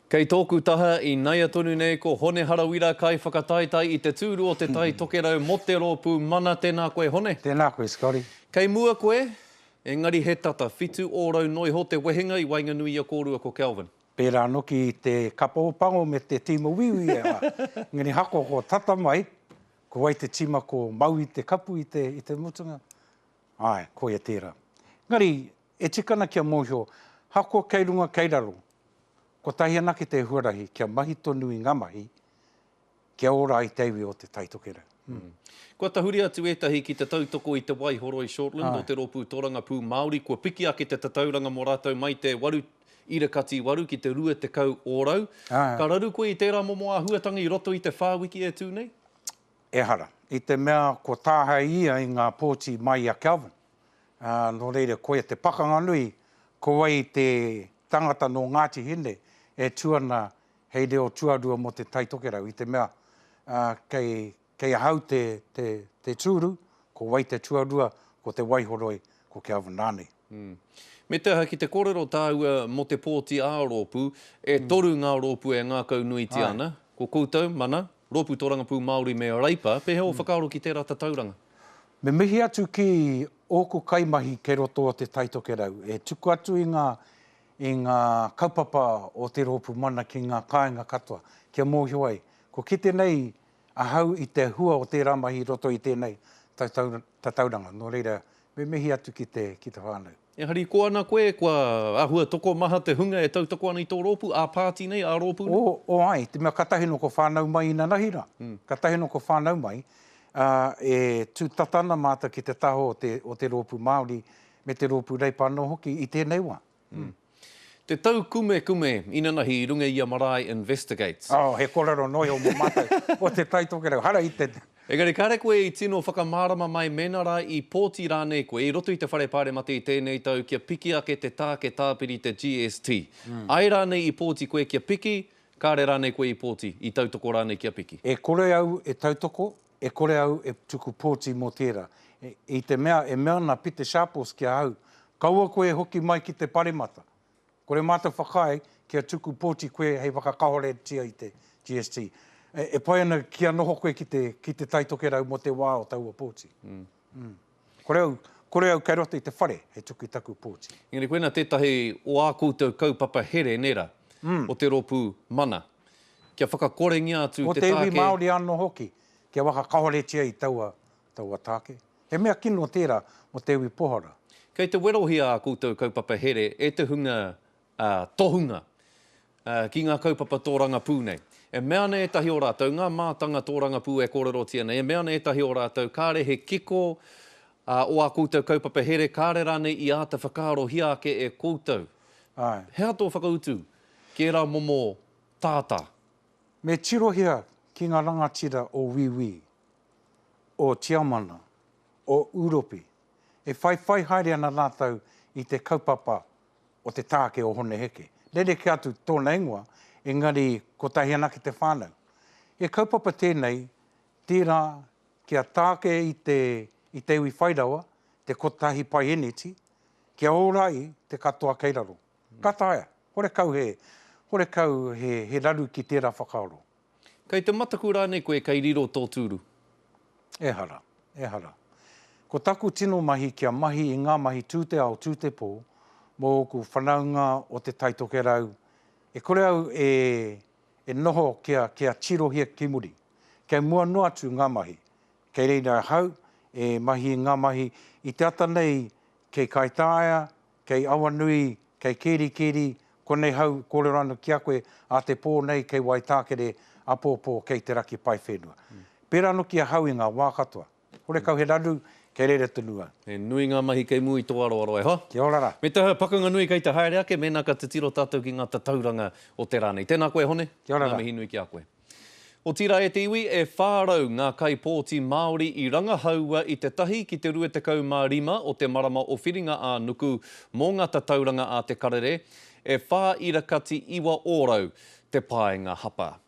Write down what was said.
Kei tōku taha I Naia tonu nei ko Hone Harawira kai whakataitai I te tūru o te tai tokerau mo te rōpū mana. Tēnā koe Hone. Tēnā koe Scotty. Kei mua koe, engari he tata whitu ōrau noi ho te wehenga I Wainganui a kōrua ko Kelvin. Pērā noki I te kapaopango me te tima wiwi e ngani hako ko tata mai, ko wai te tima ko mau I te kapu I te mutunga. Ai, ko ia tērā. Ngari, e tikana kia mōhio, hako kei runga kei raro. Ko tahi anake te huarahi, kia mahi tonu I ngā mahi, kia ora I teiwi o te taitokera. Kua tahuri atu etahi ki te tautoko I te Waihoro I Shortland o te rōpū tōranga pū Māori, kua piki ake te tatauranga mō rātou mai te waru irakati waru ki te rua te kau ōrau. Ka raru koe I tērā momo a huatanga I roto I te whāwiki e tū nei? E hara. I te mea ko tāhai ia I ngā pōti mai a Kelvin. No reira koe te pakanga nui, ko wai te tangata no Ngāti Hine, e tuana hei reo tuarua mo te taitokerau. I te mea kei ahau te tūru, ko wai te tuarua, ko te waihoroi, ko Kelvin nānei. Me te ki te kōrero tāua mo te pōti a rōpū, e toru ngā rōpū e ngā kau nui ti ana, ko koutou, mana, rōpū tōranga pū Māori me reipa, pe heo whakaaro ki tērā tatauranga? Me mihi atu ki ōku kaimahi ke roto o te taitokerau, e tuku atu I ngā kaupapa o te rōpū mana ki ngā kāinga katoa, kia mōhio ai. Ko kite nei ahau I te hua o tērā mahi roto I tēnei tatauranga. No reira, me mihi atu ki te whānau. E hari ko ana koe, kua ahua toko maha te hunga e tautoko ana I tō rōpū, a pāti nei, a rōpū nei? O ai, te mea katahino ko whānau mai I nanahira. Katahino ko whānau mai, e tū tatana māta ki te taho o te rōpū Māori me te rōpū reipa anō hoki I tēnei wā. Te tau kume ina nahi I runga ia marae investigates. He korero noi o mō mātai o te taitokerau. Hara I te... Engari, kāre koe I tino whakamārama mai menara I pōti rānei koe, I roto I te whare pāre mate I tēnei tau, kia piki ake te tāke tāpiri te GST. Ai rānei I pōti koe kia piki, kāre rānei koe I pōti, I tautoko rānei kia piki. E kore au e tautoko, e kore au e tuku pōti mō tērā. I te mea, e mea na Peter Sharples kia au, kaua koe hoki mai ki te paremata. Kore mātou whakai kia tuku pōti koe hei whakakahore tia I te GST. E pai ana kia noho koe ki te taitokerau mo te wā o taua pōti. Kore au kei roto I te whare, he tuku I taku pōti. Engari, koena tētahi o ā koutou kaupapa here nera o te rōpū mana. Kia whakakorengia atu te tāke... O te iwi Māori anō hoki, kia whakakahore tia I taua tāke. He mea kino tērā o te iwi pohara. Kei te werohi a koutou kaupapa here, e te hunga tohunga ki ngā kaupapa tōranga pū nei. E mea ne etahi o rātou, ngā mātanga tōranga pū e kōrero tia nei, e mea ne etahi o rātou, kāre he kiko o a koutou kaupapa here, kāre rānei I āta whakaaro hiake e koutou. Hea tō whakautu, ki e rā momo tātā? Me tirohia ki ngā rangatira o Wiwi, o Tiamana, o Uropi, e whai haere ana rātou I te kaupapa o te tāke o hone heke. Rere ki atu tōna ingoa, engari ko tahi anake te whānau. E kaupapa tēnei, tērā kia tāke I te iwi whairawa, te kotahi pai eneti, kia ōrai te katoa keiraro. Kataia, hore kau he raru ki tērā whakaaro. Kei te mataku rānei koe kei riro tō tūru? E hara. Ko taku tino mahi kia mahi I ngā mahi tūte ao tūte pō, mō ku whanaunga o te taitokerau, e kore au e noho kia tirohia ki muri. Kei mua noa atu ngā mahi. Kei reira hau, e mahi ngā mahi, I te ata nei, kei Kaitaia, kei Awanui, kei Keri, konei hau kōrero anu ki a koe, a te pō nei, kei Waitākere, apōpō, kei te raki pai whenua. Pērā no kia hau I ngā wā katoa. Hore kau he raru, kei reira tunua. E nui ngā mahi kei mui tō aroaro e, ha? Kia ora. Me te pakanga nui kei te haere ake, mena ka te tiro tātou ki ngā tatauranga o te rānei. Tēnā koe, Hone. Kia ora. Ngā mihi nui ki a koe. O tira e te iwi, e whārau ngā kai pōti Māori I rangahaua I te tahi ki te rua te kau mā rima o te marama o whiringa a nuku mō ngā tatauranga a te karere, e whā irakati iwa ōrau te pāenga hapa.